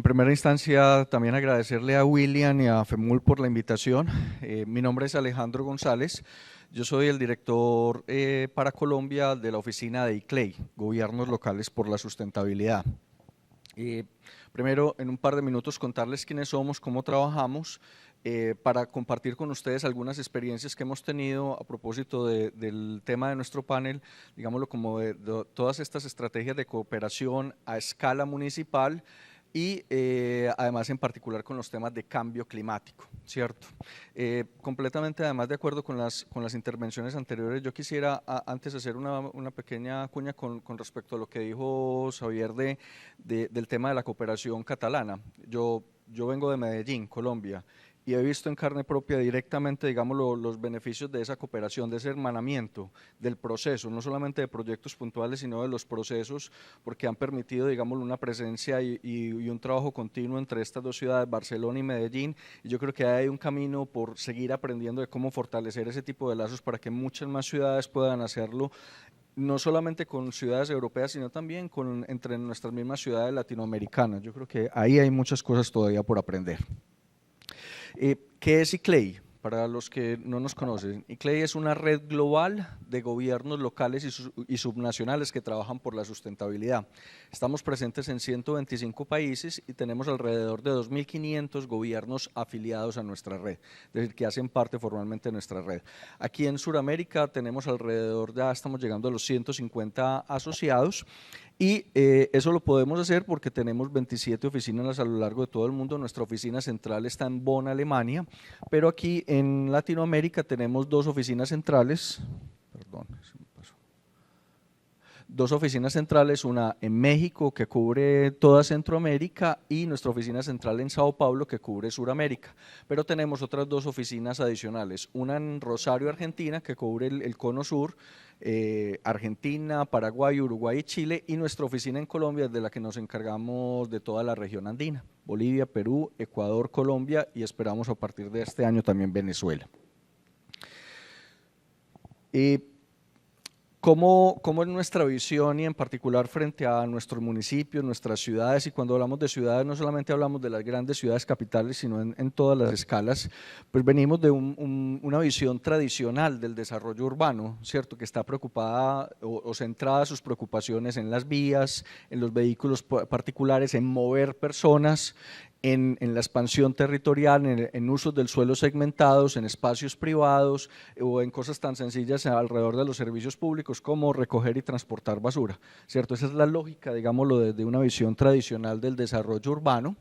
primera instancia, también agradecerle a William y a FEMUL por la invitación. Mi nombre es Alejandro González. Yo soy el director para Colombia de la oficina de ICLEI, Gobiernos Locales por la Sustentabilidad. Primero, en un par de minutos, contarles quiénes somos, cómo trabajamos, para compartir con ustedes algunas experiencias que hemos tenido a propósito del tema de nuestro panel, digámoslo como de todas estas estrategias de cooperación a escala municipal y además en particular con los temas de cambio climático, ¿cierto? Completamente además de acuerdo con las intervenciones anteriores, yo quisiera antes hacer una pequeña cuña con respecto a lo que dijo Xavier del tema de la cooperación catalana. Yo vengo de Medellín, Colombia, y he visto en carne propia directamente, digamos, los beneficios de esa cooperación, de ese hermanamiento, del proceso, no solamente de proyectos puntuales, sino de los procesos, porque han permitido, digamos, una presencia y un trabajo continuo entre estas dos ciudades, Barcelona y Medellín, y yo creo que hay un camino por seguir aprendiendo de cómo fortalecer ese tipo de lazos para que muchas más ciudades puedan hacerlo, no solamente con ciudades europeas, sino también entre nuestras mismas ciudades latinoamericanas. Yo creo que ahí hay muchas cosas todavía por aprender. ¿Qué es ICLEI? Para los que no nos conocen, ICLEI es una red global de gobiernos locales y subnacionales que trabajan por la sustentabilidad. Estamos presentes en 125 países y tenemos alrededor de 2.500 gobiernos afiliados a nuestra red, es decir, que hacen parte formalmente de nuestra red. Aquí en Sudamérica tenemos alrededor, ya estamos llegando a los 150 asociados. Y eso lo podemos hacer porque tenemos 27 oficinas a lo largo de todo el mundo. Nuestra oficina central está en Bonn, Alemania, pero aquí en Latinoamérica tenemos dos oficinas centrales, perdón, se me pasó. Dos oficinas centrales, una en México que cubre toda Centroamérica y nuestra oficina central en Sao Paulo que cubre Suramérica, pero tenemos otras dos oficinas adicionales, una en Rosario, Argentina, que cubre el cono sur, Argentina, Paraguay, Uruguay y Chile, y nuestra oficina en Colombia, de la que nos encargamos de toda la región andina, Bolivia, Perú, Ecuador, Colombia y esperamos a partir de este año también Venezuela. ¿Cómo es nuestra visión y en particular frente a nuestros municipios, nuestras ciudades? Y cuando hablamos de ciudades no solamente hablamos de las grandes ciudades capitales, sino en todas las escalas, pues venimos de una visión tradicional del desarrollo urbano, ¿cierto? Que está preocupada o centrada sus preocupaciones en las vías, en los vehículos particulares, en mover personas, en la expansión territorial, en usos del suelo segmentados, en espacios privados o en cosas tan sencillas alrededor de los servicios públicos como recoger y transportar basura, ¿cierto? Esa es la lógica, digámoslo, de una visión tradicional del desarrollo urbano.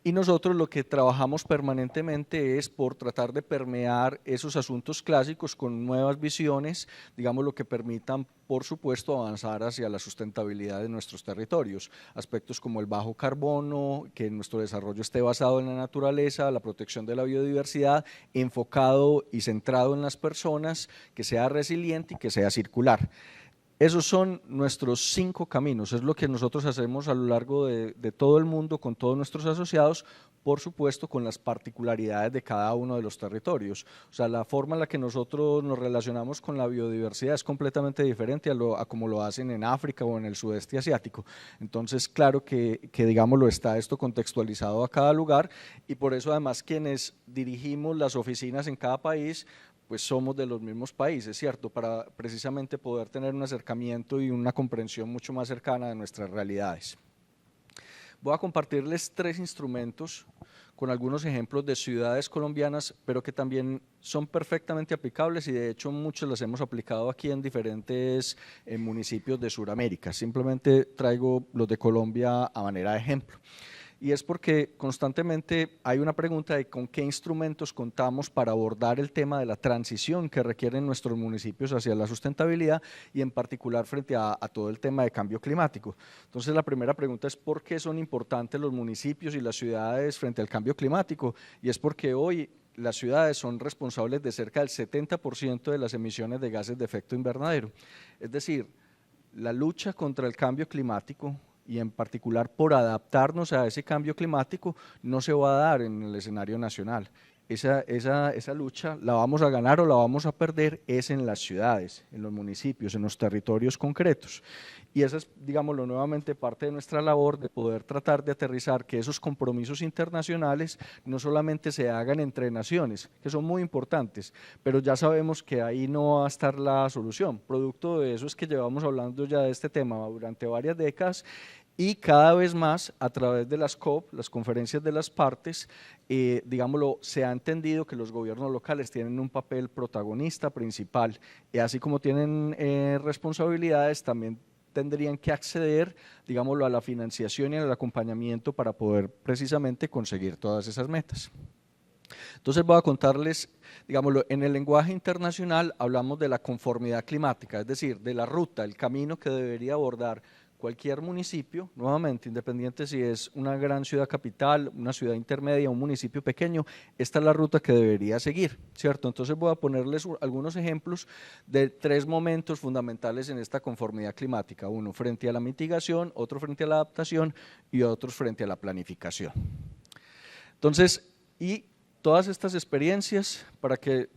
Y nosotros lo que trabajamos permanentemente es por tratar de permear esos asuntos clásicos con nuevas visiones, digamos, lo que permitan, por supuesto, avanzar hacia la sustentabilidad de nuestros territorios. Aspectos como el bajo carbono, que nuestro desarrollo esté basado en la naturaleza, la protección de la biodiversidad, enfocado y centrado en las personas, que sea resiliente y que sea circular. Esos son nuestros 5 caminos, es lo que nosotros hacemos a lo largo de todo el mundo con todos nuestros asociados, por supuesto con las particularidades de cada uno de los territorios. O sea, la forma en la que nosotros nos relacionamos con la biodiversidad es completamente diferente a como lo hacen en África o en el sudeste asiático. Entonces, claro que digámoslo, está esto contextualizado a cada lugar y por eso además quienes dirigimos las oficinas en cada país, pues somos de los mismos países, ¿cierto? Para precisamente poder tener un acercamiento y una comprensión mucho más cercana de nuestras realidades. Voy a compartirles 3 instrumentos con algunos ejemplos de ciudades colombianas, pero que también son perfectamente aplicables y de hecho muchos los hemos aplicado aquí en diferentes municipios de Sudamérica. Simplemente traigo los de Colombia a manera de ejemplo. Y es porque constantemente hay una pregunta de con qué instrumentos contamos para abordar el tema de la transición que requieren nuestros municipios hacia la sustentabilidad y en particular frente a todo el tema de cambio climático. Entonces la primera pregunta es ¿por qué son importantes los municipios y las ciudades frente al cambio climático? Y es porque hoy las ciudades son responsables de cerca del 70% de las emisiones de gases de efecto invernadero. Es decir, la lucha contra el cambio climático y en particular por adaptarnos a ese cambio climático no se va a dar en el escenario nacional. esa lucha la vamos a ganar o la vamos a perder es en las ciudades, en los municipios, en los territorios concretos. Y esa es, digámoslo nuevamente, parte de nuestra labor de poder tratar de aterrizar que esos compromisos internacionales no solamente se hagan entre naciones, que son muy importantes, pero ya sabemos que ahí no va a estar la solución. Producto de eso es que llevamos hablando ya de este tema durante varias décadas y cada vez más a través de las COP, las conferencias de las partes, digámoslo, se ha entendido que los gobiernos locales tienen un papel protagonista principal y así como tienen responsabilidades, también tendrían que acceder, digámoslo, a la financiación y al acompañamiento para poder precisamente conseguir todas esas metas. Entonces voy a contarles, digámoslo, en el lenguaje internacional hablamos de la conformidad climática, es decir, de la ruta, el camino que debería abordar cualquier municipio, nuevamente, independiente si es una gran ciudad capital, una ciudad intermedia, un municipio pequeño, esta es la ruta que debería seguir, ¿cierto? Entonces voy a ponerles algunos ejemplos de 3 momentos fundamentales en esta conformidad climática, uno frente a la mitigación, otro frente a la adaptación y otros frente a la planificación. Entonces, y todas estas experiencias, para que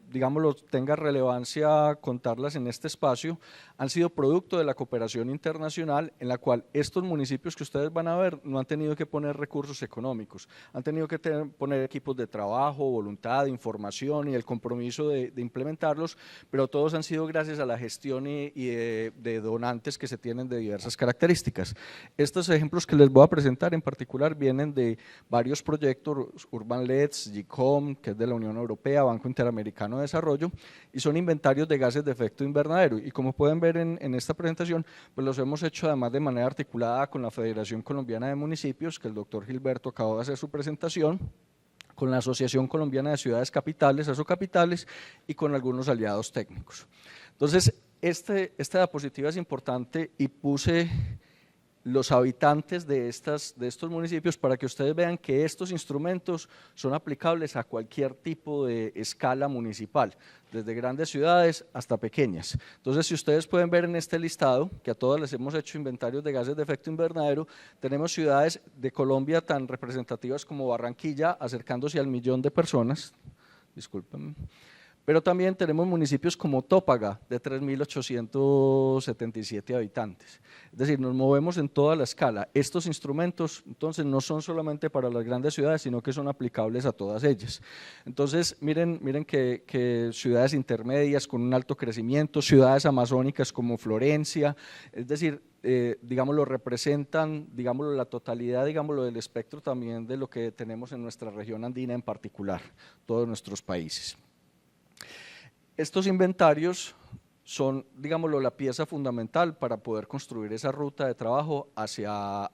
digámoslo, tenga relevancia contarlas en este espacio, han sido producto de la cooperación internacional en la cual estos municipios que ustedes van a ver no han tenido que poner recursos económicos, han tenido que poner equipos de trabajo, voluntad, información y el compromiso de implementarlos, pero todos han sido gracias a la gestión y de donantes que se tienen de diversas características. Estos ejemplos que les voy a presentar en particular vienen de varios proyectos, Urban LEDs, GICOM, que es de la Unión Europea, Banco Interamericano de Desarrollo, y son inventarios de gases de efecto invernadero, y como pueden ver en esta presentación, pues los hemos hecho además de manera articulada con la Federación Colombiana de Municipios, que el doctor Gilberto acabó de hacer su presentación, con la Asociación Colombiana de Ciudades Capitales, ASOCapitales, y con algunos aliados técnicos. Entonces, esta diapositiva es importante y puse los habitantes de estos municipios para que ustedes vean que estos instrumentos son aplicables a cualquier tipo de escala municipal, desde grandes ciudades hasta pequeñas. Entonces, si ustedes pueden ver en este listado, que a todas les hemos hecho inventarios de gases de efecto invernadero, tenemos ciudades de Colombia tan representativas como Barranquilla, acercándose al 1.000.000 de personas, discúlpenme, pero también tenemos municipios como Tópaga, de 3.877 habitantes. Es decir, nos movemos en toda la escala. Estos instrumentos, entonces, no son solamente para las grandes ciudades, sino que son aplicables a todas ellas. Entonces, miren que ciudades intermedias con un alto crecimiento, ciudades amazónicas como Florencia, es decir, digámoslo, representan, digámoslo, la totalidad, digámoslo, del espectro también de lo que tenemos en nuestra región andina en particular, todos nuestros países. Estos inventarios son, digámoslo, la pieza fundamental para poder construir esa ruta de trabajo hacia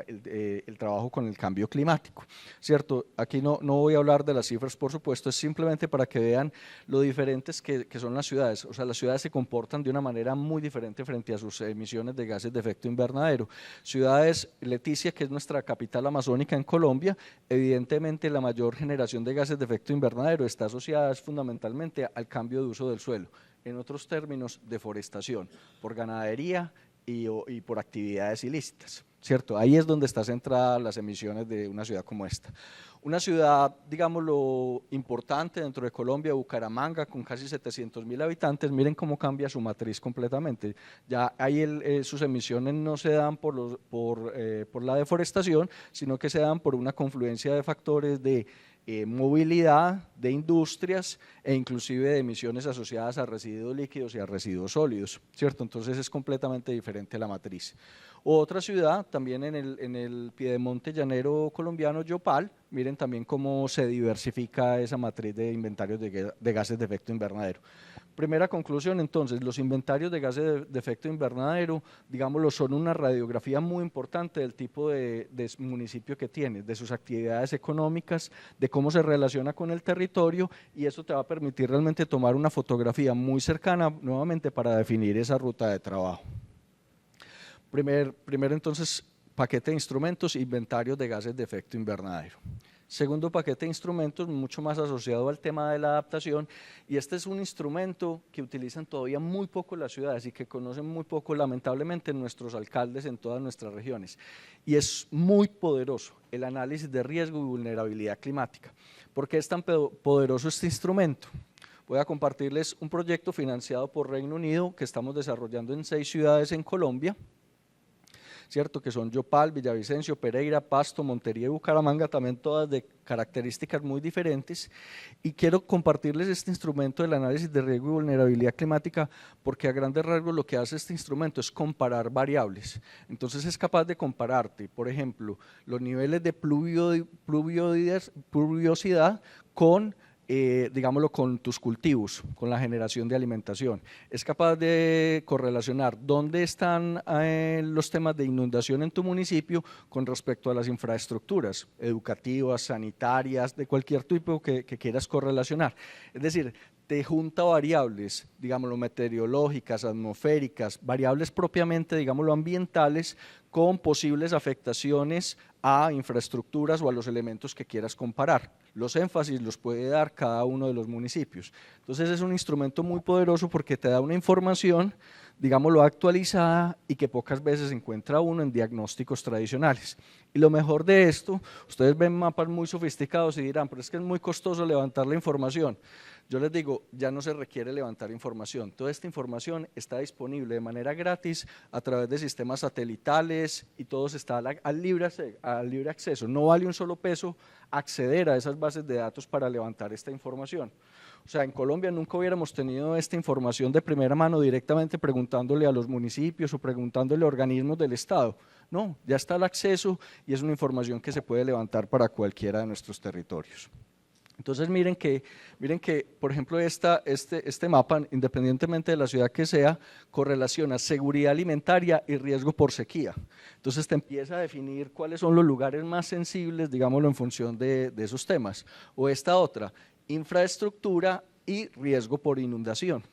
el trabajo con el cambio climático, ¿cierto? Aquí no voy a hablar de las cifras, por supuesto, es simplemente para que vean lo diferentes que son las ciudades. O sea, las ciudades se comportan de una manera muy diferente frente a sus emisiones de gases de efecto invernadero. Ciudades, Leticia, que es nuestra capital amazónica en Colombia, evidentemente la mayor generación de gases de efecto invernadero está asociada fundamentalmente al cambio de uso del suelo. En otros términos, deforestación, por ganadería y por actividades ilícitas, ¿cierto? Ahí es donde están centradas las emisiones de una ciudad como esta. Una ciudad, digámoslo, importante dentro de Colombia, Bucaramanga, con casi 700.000 habitantes, miren cómo cambia su matriz completamente. Ya ahí sus emisiones no se dan por la deforestación, sino que se dan por una confluencia de factores de movilidad, de industrias e inclusive de emisiones asociadas a residuos líquidos y a residuos sólidos, ¿cierto? Entonces es completamente diferente la matriz. Otra ciudad, también en el piedemonte llanero colombiano, Yopal, miren también cómo se diversifica esa matriz de inventarios de gases de efecto invernadero. Primera conclusión, entonces, los inventarios de gases de efecto invernadero, digámoslo, son una radiografía muy importante del tipo de municipio que tienes, de sus actividades económicas, de cómo se relaciona con el territorio, y eso te va a permitir realmente tomar una fotografía muy cercana, nuevamente, para definir esa ruta de trabajo. Primero entonces, paquete de instrumentos, inventarios de gases de efecto invernadero. Segundo paquete de instrumentos, mucho más asociado al tema de la adaptación, y este es un instrumento que utilizan todavía muy poco las ciudades y que conocen muy poco, lamentablemente, nuestros alcaldes en todas nuestras regiones, y es muy poderoso, el análisis de riesgo y vulnerabilidad climática. ¿Por qué es tan poderoso este instrumento? Voy a compartirles un proyecto financiado por Reino Unido que estamos desarrollando en 6 ciudades en Colombia, ¿cierto? Que son Yopal, Villavicencio, Pereira, Pasto, Montería y Bucaramanga, también todas de características muy diferentes, y quiero compartirles este instrumento del análisis de riesgo y vulnerabilidad climática porque a grandes rasgos lo que hace este instrumento es comparar variables. Entonces es capaz de compararte, por ejemplo, los niveles de pluviosidad con digámoslo, con tus cultivos, con la generación de alimentación. Es capaz de correlacionar dónde están los temas de inundación en tu municipio con respecto a las infraestructuras educativas, sanitarias, de cualquier tipo que quieras correlacionar. Es decir, te junta variables, digámoslo, meteorológicas, atmosféricas, variables propiamente, digámoslo, ambientales, con posibles afectaciones a infraestructuras o a los elementos que quieras comparar. Los énfasis los puede dar cada uno de los municipios. Entonces es un instrumento muy poderoso porque te da una información, digámoslo, actualizada y que pocas veces encuentra uno en diagnósticos tradicionales. Y lo mejor de esto, ustedes ven mapas muy sofisticados y dirán, pero es que es muy costoso levantar la información. Yo les digo, ya no se requiere levantar información, toda esta información está disponible de manera gratis a través de sistemas satelitales y todo está al libre acceso, no vale un solo peso acceder a esas bases de datos para levantar esta información. O sea, en Colombia nunca hubiéramos tenido esta información de primera mano directamente preguntándole a los municipios o preguntándole a organismos del Estado. No, ya está el acceso y es una información que se puede levantar para cualquiera de nuestros territorios. Entonces miren que, por ejemplo, este mapa, independientemente de la ciudad que sea, correlaciona seguridad alimentaria y riesgo por sequía. Entonces te empieza a definir cuáles son los lugares más sensibles, digámoslo, en función de esos temas. O esta otra, infraestructura y riesgo por inundación.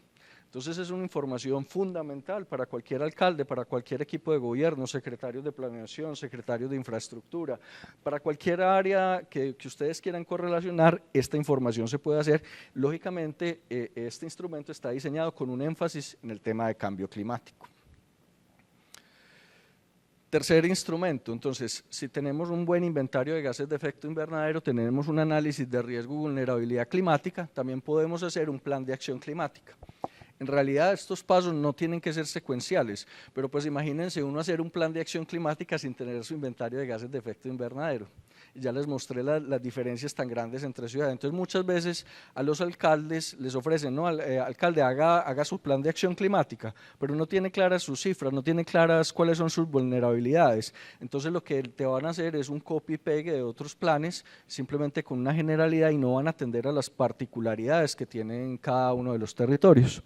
Entonces es una información fundamental para cualquier alcalde, para cualquier equipo de gobierno, secretarios de planeación, secretarios de infraestructura, para cualquier área que ustedes quieran correlacionar, esta información se puede hacer. Lógicamente, este instrumento está diseñado con un énfasis en el tema de cambio climático. Tercer instrumento, entonces, si tenemos un buen inventario de gases de efecto invernadero, tenemos un análisis de riesgo y vulnerabilidad climática, también podemos hacer un plan de acción climática. En realidad estos pasos no tienen que ser secuenciales, pero pues imagínense uno hacer un plan de acción climática sin tener su inventario de gases de efecto invernadero. Y ya les mostré las diferencias tan grandes entre ciudades. Entonces muchas veces a los alcaldes les ofrecen, no, alcalde haga su plan de acción climática, pero no tiene claras sus cifras, no tiene claras cuáles son sus vulnerabilidades. Entonces lo que te van a hacer es un copy-pegue de otros planes, simplemente con una generalidad y no van a atender a las particularidades que tienen cada uno de los territorios.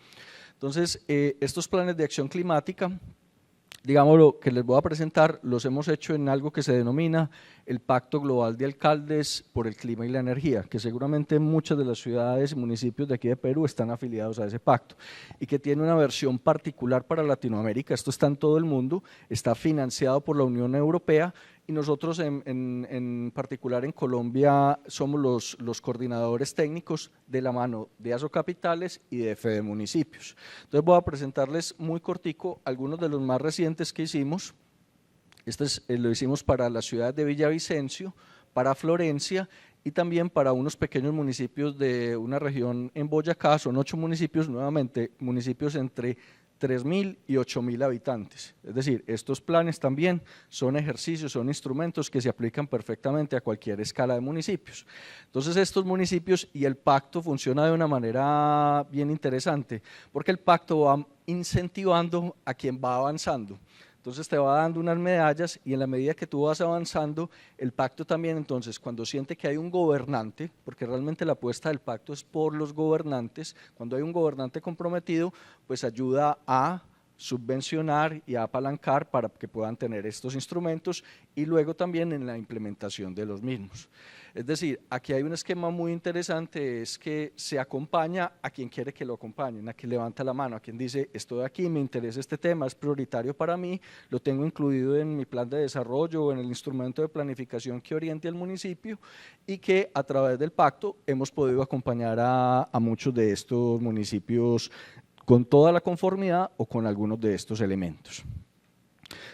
Entonces, estos planes de acción climática, digamos lo que les voy a presentar, los hemos hecho en algo que se denomina el Pacto Global de Alcaldes por el Clima y la Energía, que seguramente muchas de las ciudades y municipios de aquí de Perú están afiliados a ese pacto y que tiene una versión particular para Latinoamérica. Esto está en todo el mundo, está financiado por la Unión Europea y nosotros en particular en Colombia somos los coordinadores técnicos de la mano de Asocapitales y de Fede Municipios. Entonces voy a presentarles muy cortico algunos de los más recientes que hicimos. Lo hicimos para las ciudades de Villavicencio, para Florencia y también para unos pequeños municipios de una región en Boyacá. Son 8 municipios, nuevamente municipios entre 3.000 y 8.000 habitantes. Es decir, estos planes también son ejercicios, son instrumentos que se aplican perfectamente a cualquier escala de municipios. Entonces estos municipios y el pacto funciona de una manera bien interesante, porque el pacto va incentivando a quien va avanzando. Entonces te va dando unas medallas y en la medida que tú vas avanzando, el pacto también, entonces, cuando siente que hay un gobernante, porque realmente la apuesta del pacto es por los gobernantes, cuando hay un gobernante comprometido, pues ayuda a subvencionar y apalancar para que puedan tener estos instrumentos y luego también en la implementación de los mismos. Es decir, aquí hay un esquema muy interesante, es que se acompaña a quien quiere que lo acompañen, a quien levanta la mano, a quien dice estoy aquí, me interesa este tema, es prioritario para mí, lo tengo incluido en mi plan de desarrollo o en el instrumento de planificación que oriente al municipio y que a través del pacto hemos podido acompañar a muchos de estos municipios con toda la conformidad o con algunos de estos elementos.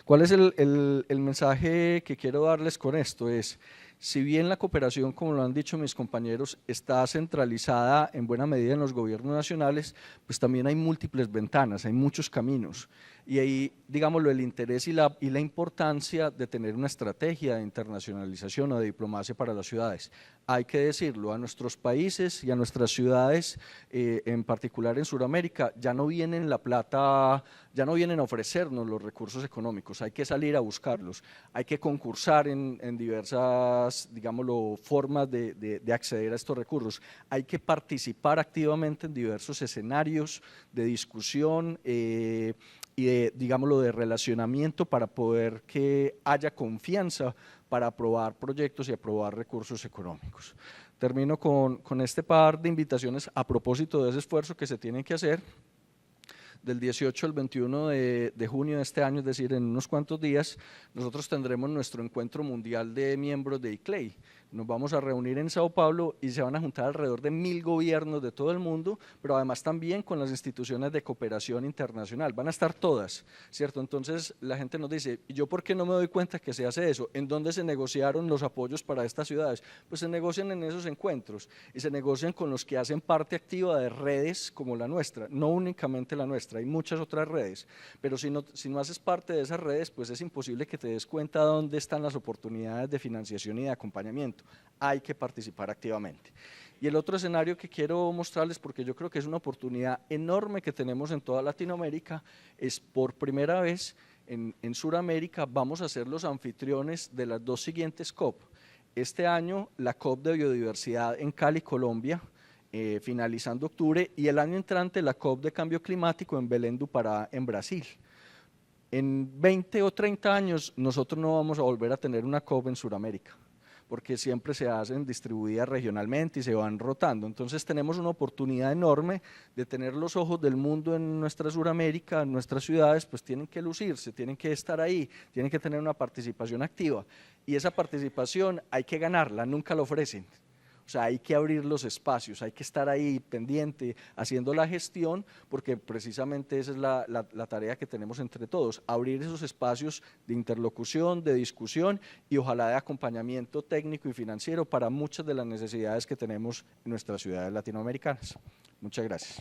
¿Cuál es el mensaje que quiero darles con esto? Es, si bien la cooperación, como lo han dicho mis compañeros, está centralizada en buena medida en los gobiernos nacionales, pues también hay múltiples ventanas, hay muchos caminos. Y ahí, digámoslo, el interés y la importancia de tener una estrategia de internacionalización o de diplomacia para las ciudades. Hay que decirlo, a nuestros países y a nuestras ciudades, en particular en Sudamérica, ya no vienen la plata, ya no vienen a ofrecernos los recursos económicos, hay que salir a buscarlos, hay que concursar en diversas, digámoslo, formas de acceder a estos recursos, hay que participar activamente en diversos escenarios de discusión y de, digámoslo, de relacionamiento para poder que haya confianza para aprobar proyectos y aprobar recursos económicos. Termino con este par de invitaciones a propósito de ese esfuerzo que se tiene que hacer. Del 18 al 21 de junio de este año, es decir, en unos cuantos días, nosotros tendremos nuestro encuentro mundial de miembros de ICLEI. Nos vamos a reunir en Sao Paulo y se van a juntar alrededor de 1000 gobiernos de todo el mundo, pero además también con las instituciones de cooperación internacional. Van a estar todas, ¿cierto? Entonces la gente nos dice, ¿y yo por qué no me doy cuenta que se hace eso? ¿En dónde se negociaron los apoyos para estas ciudades? Pues se negocian en esos encuentros y se negocian con los que hacen parte activa de redes como la nuestra, no únicamente la nuestra, hay muchas otras redes, pero si no haces parte de esas redes, pues es imposible que te des cuenta de dónde están las oportunidades de financiación y de acompañamiento. Hay que participar activamente. Y el otro escenario que quiero mostrarles, porque yo creo que es una oportunidad enorme que tenemos en toda Latinoamérica, es por primera vez en Sudamérica vamos a ser los anfitriones de las dos siguientes COP. Este año la COP de Biodiversidad en Cali, Colombia, finalizando octubre, y el año entrante la COP de Cambio Climático en Belém do Pará, en Brasil. En 20 o 30 años nosotros no vamos a volver a tener una COP en Sudamérica, porque siempre se hacen distribuidas regionalmente y se van rotando. Entonces tenemos una oportunidad enorme de tener los ojos del mundo en nuestra Sudamérica, en nuestras ciudades, pues tienen que lucirse, tienen que estar ahí, tienen que tener una participación activa. Y esa participación hay que ganarla, nunca la ofrecen. O sea, hay que abrir los espacios, hay que estar ahí pendiente, haciendo la gestión, porque precisamente esa es la tarea que tenemos entre todos, abrir esos espacios de interlocución, de discusión y ojalá de acompañamiento técnico y financiero para muchas de las necesidades que tenemos en nuestras ciudades latinoamericanas. Muchas gracias.